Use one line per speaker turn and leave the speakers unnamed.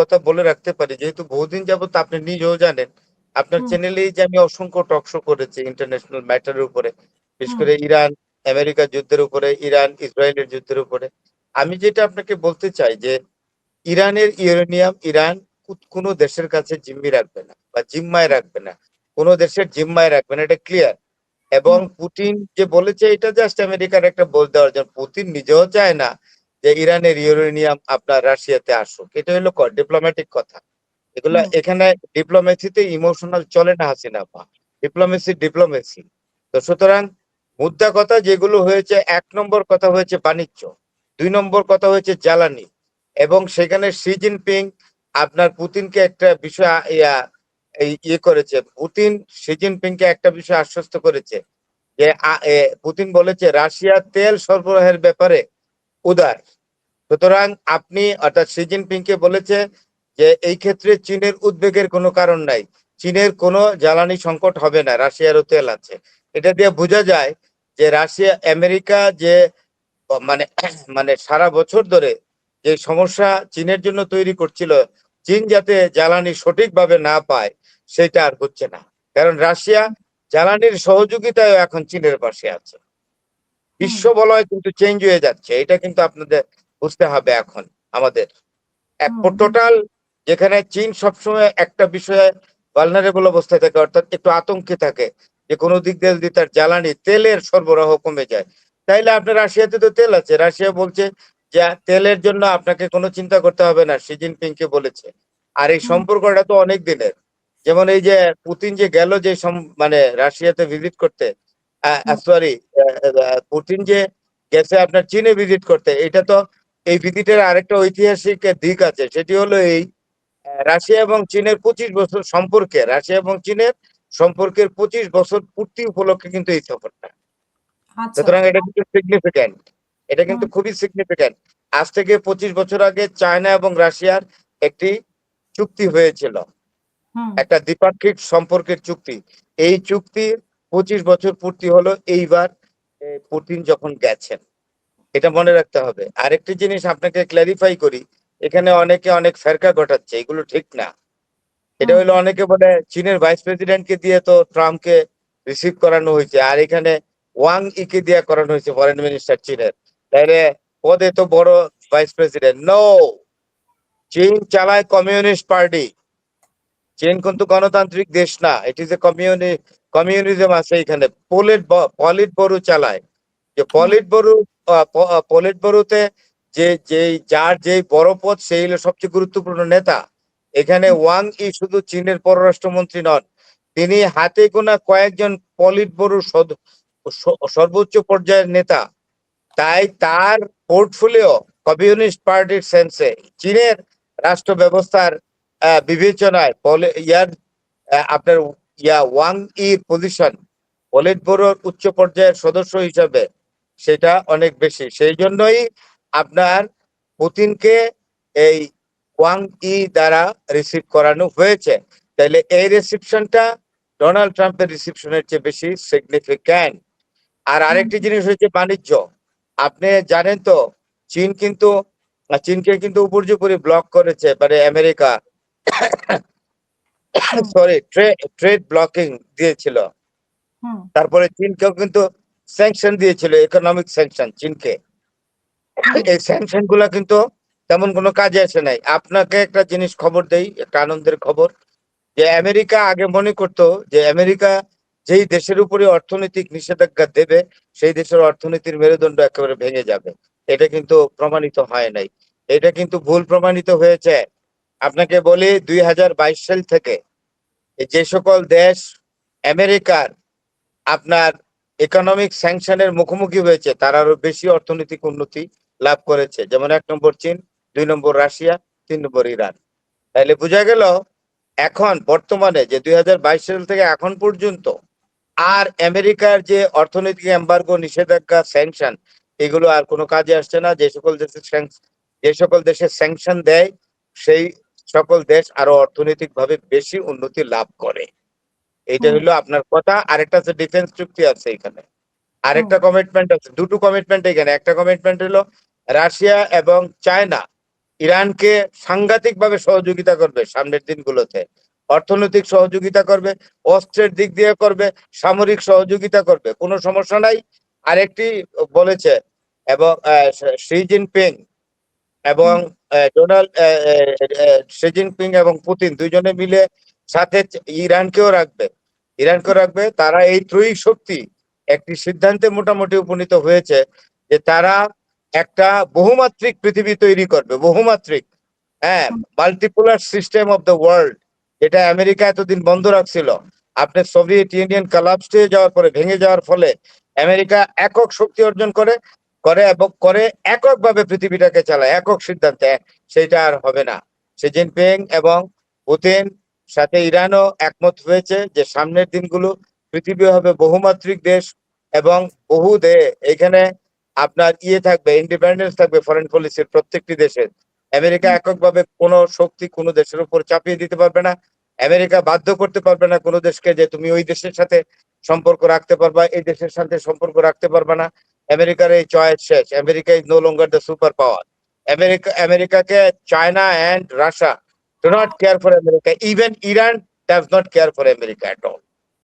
কথা বলে রাখতে পারি, যেহেতু বহুদিন যাবত আপনি নিজেও জানেন, আপনার
হুম,
চ্যানেলেই যে আমি অসংখ্য টক শো করেছি ইন্টারন্যাশনাল ম্যাটারের উপরে, বিশেষ
হুম,
করে ইরান আমেরিকা যুদ্ধের উপরে, ইরান ইসরায়েলের যুদ্ধের উপরে। আমি যেটা আপনাকে বলতে চাই যে ইরানের ইউরেনিয়াম ইরান কোনো দেশের কাছে জিম্মি রাখবে না বা জিম্মায় রাখবে না, কোনো দেশের জিম্মায় রাখবে না, এটা ক্লিয়ার। এবং
হুম,
পুতিন যে বলেছে এটা জাস্ট আমেরিকার একটা বল দেওয়ার জন্য, পুতিন নিজেও চায় না যে ইরানের ইউরেনিয়াম আপনার রাশিয়াতে আসুক। এটা হলো ডিপ্লোম্যাটিক কথা। এগুলা
হুম,
এখানে ডিপ্লোমেসিতে ইমোশনাল চলে না, হাসিনা পা ডিপ্লোমেসি ডিপ্লোমেসি। তো সুতরাং মুদ্রা কথা যেগুলো হয়েছে, 1 নম্বর কথা হয়েছে বাণিজ্য, 2 নম্বর কথা হয়েছে জ্বালানি। এবং সেখানে শি জিনপিং আপনার পুতিনকে একটা বিষয় করেছে, পুতিন শি জিনপিংকে একটা বিষয় আশ্বস্ত করেছে যে পুতিন বলেছে রাশিয়া তেল সরবরাহের ব্যাপারে উদার। সুতরাং আপনি অর্থাৎ শি জিনপিংকে বলেছে যে এই ক্ষেত্রে চীনের উদ্বেগের কোনো কারণ নাই, চীনের কোনো জ্বালানি সংকট হবে না, রাশিয়ারও তেল আছে। এটা দিয়ে বোঝা যায় যে রাশিয়া আমেরিকা যে মানে মানে সারা বছর ধরে যে সমস্যা চীনের জন্য তৈরি করছিল, চীন যাতে জ্বালানি সঠিকভাবে না পায় সেটা আর হচ্ছে না। কারণ রাশিয়া জ্বালানির সহযোগিতায় এখন চীনের পাশে আছে।
হুম,
বিশ্ব বলয় কিন্তু চেঞ্জ হয়ে যাচ্ছে, এটা কিন্তু আপনাদের বুঝতে হবে এখন আমাদের। এক
হুম,
টোটাল, যেখানে চীন সবসময় একটা বিষয়ে ভালনারেবল অবস্থায় থাকে, অর্থাৎ একটু আতঙ্কে থাকে যে কোনো দিক দিয়ে যদি তার জ্বালানি তেলের সরবরাহ কমে যায়, তাইলে আপনার রাশিয়াতে তো তেল আছে, রাশিয়া বলছে যে তেলের জন্য আপনাকে কোনো চিন্তা করতে হবে না, শি জিনপিং কে বলেছে। আর এই
হুম,
সম্পর্কটা তো অনেক দিনের। যেমন এই যে পুতিন যে গেল যে মানে রাশিয়াতে ভিজিট করতে,
হুম,
সরি, পুতিন যে গেছে আপনার চীনে ভিজিট করতে, এটা তো এই ভিজিটের আরেকটা ঐতিহাসিক দিক আছে, সেটি হলো এই রাশিয়া এবং চীনের 25 বছর সম্পর্কে, রাশিয়া এবং চীনের সম্পর্কের 25 বছর পূর্তি উপলক্ষে কিন্তু এই সফরটা।
আচ্ছা,
সুতরাং এটা কিন্তু সিগনিফিক্যান্ট, এটা কিন্তু
হুম,
খুবই সিগনিফিক্যান্ট। আজ থেকে 25 বছর আগে চায়না এবং রাশিয়ার একটি চুক্তি হয়েছিল,
হুম,
একটা দ্বিপাক্ষিক সম্পর্কের চুক্তি। এই চুক্তির 25 বছর পূর্তি হলো এইবার পুতিন যখন গেছেন। এটা মনে রাখতে হবে। আরেকটি জিনিস আপনাকে ক্ল্যারিফাই করি, এখানে অনেকে অনেক ফেরকা ঘটাচ্ছে, এগুলো ঠিক না। এটা
হুম,
হলো অনেকে বলে চীনের ভাইস প্রেসিডেন্টকে দিয়ে তো ট্রাম্পকে রিসিভ করানো হয়েছে, আর এখানে ওয়াং ইকে দিয়ে করানো হয়েছে ফরেন মিনিস্টার চীনের। তাহলে পদে তো বড় ভাইস প্রেসিডেন্ট নো, চীন চালায় কমিউনিস্ট পার্টি। চীন কিন্তু গণতান্ত্রিক দেশ না, ইট ইজ এ কমিউনিজম আছে এখানে। পলিট বড়ু চালায়, যে
হুম,
পলিট বড়ুতে যে যেই যার যেই বড় পদ সেই হলো সবচেয়ে গুরুত্বপূর্ণ নেতা। এখানে ওয়াং ই শুধু চীনের পররাষ্ট্রমন্ত্রী নন, তিনি হাতে গোনা কয়েকজন পলিট বড়ু সর্বোচ্চ পর্যায়ের নেতা। তাই তার পোর্টফোলিও কমিউনিস্ট পার্টির সেন্সে, চীনের রাষ্ট্র ব্যবস্থার বিবেচনায় আপনার ওয়াং ইর পজিশন পলিট ব্যুরোর উচ্চ পর্যায়ের সদস্য হিসাবে সেটা অনেক বেশি। সেই জন্যই আপনার পুতিনকে এই ওয়াং ই দ্বারা রিসিভ করানো হয়েছে। তাইলে এই রিসিপশনটা ডোনাল্ড ট্রাম্পের রিসিপশনের চেয়ে বেশি সিগনিফিক্যান্ট। আর
হুম,
আরেকটি জিনিস হচ্ছে বাণিজ্য। আপনি জানেন তো চীন কিন্তু চীনকে কিন্তু উপর্যুপরি ব্লক করেছে, মানে আমেরিকা,
হুম,
সরি, ট্রেড ব্লকিং দিয়েছিল।
হুম,
তারপরে চীনকেও কিন্তু স্যাংশন দিয়েছিল, ইকোনমিক স্যাংশন চীনকে।
হুম,
এই স্যাংশন গুলা কিন্তু তেমন কোনো কাজে আসে নাই। আপনাকে একটা জিনিস খবর দেই, একটা আনন্দের খবর, যে আমেরিকা আগে মনে করতো যে আমেরিকা যেই দেশের উপরে অর্থনৈতিক নিষেধাজ্ঞা দেবে সেই দেশের অর্থনীতির মেরুদণ্ড একেবারে ভেঙে যাবে। এটা কিন্তু প্রমাণিত হয় নাই, এটা কিন্তু ভুল প্রমাণিত হয়েছে। আপনাকে বলি 2022 সাল থেকে যে সকল দেশ আমেরিকার আপনার ইকোনমিক স্যাংশনের মুখোমুখি হয়েছে তারা আরো বেশি অর্থনৈতিক উন্নতি লাভ করেছে। যেমন 1 নম্বর চীন, 2 নম্বর রাশিয়া, 3 নম্বর ইরান। তাইলে বোঝা গেল এখন বর্তমানে যে 2022 সাল থেকে এখন পর্যন্ত আর আমেরিকার যে অর্থনৈতিক এম্বার্গো, নিষেধাজ্ঞা, স্যাংশন, এগুলো আর কোনো কাজে আসছে না। যে সকল দেশে স্যাংশন দেয় সেই সকল দেশ আরো অর্থনৈতিক ভাবে বেশি উন্নতি লাভ করে। এইটা
হুম,
হলো আপনার কথা। আরেকটা আছে ডিফেন্স চুক্তি আছে এখানে,
হুম,
আরেকটা কমিটমেন্ট আছে, দুটো কমিটমেন্ট এখানে। একটা কমিটমেন্ট হলো রাশিয়া এবং চায়না ইরানকে সাংঘাতিকভাবে সহযোগিতা করবে সামনের দিনগুলোতে, অর্থনৈতিক সহযোগিতা করবে, অস্ত্রের দিক দিয়ে করবে, সামরিক সহযোগিতা করবে, কোনো সমস্যা নাই। আরেকটি বলেছে, এবং শি জিনপিং এবং ডোনাল্ড শি জিনপিং এবং পুতিন দুইজনে মিলে সাথে ইরানকেও রাখবে, তারা এই ত্রয়ী শক্তি একটি সিদ্ধান্তে মোটামুটি উপনীত হয়েছে যে তারা একটা বহুমাত্রিক পৃথিবী তৈরি করবে, বহুমাত্রিক, হ্যাঁ, multipolar system of the world, যেটা আমেরিকা এতদিন বন্ধ রাখছিল। আপনার সোভিয়েত ইউনিয়ন কলাপস হয়ে যাওয়ার পরে, ভেঙে যাওয়ার ফলে আমেরিকা একক শক্তি অর্জন করে এককভাবে পৃথিবীটাকে চালায়, একক সিদ্ধান্তে। সেটা আর হবে না। শি জিনপিং এবং পুতিন সাথে ইরানও একমত হয়েছে যে সামনের দিনগুলো পৃথিবী হবে বহুমাত্রিক দেশ, এবং এখানে আপনার থাকবে, ইন্ডিপেন্ডেন্স থাকবে ফরেন পলিসির প্রত্যেকটি দেশের। আমেরিকা এককভাবে কোনো শক্তি কোনো দেশের উপর চাপিয়ে দিতে পারবে না। আমেরিকা বাধ্য করতে পারবে না কোনো দেশকে যে তুমি ওই দেশের সাথে সম্পর্ক রাখতে পারবা, এই দেশের সাথে সম্পর্ক রাখতে পারবা না। আমেরিকার এই চয়েস শেষ। America is no longer the super power. আমেরিকাকে China and Russia do not care for America. Even Iran does not care for America at all.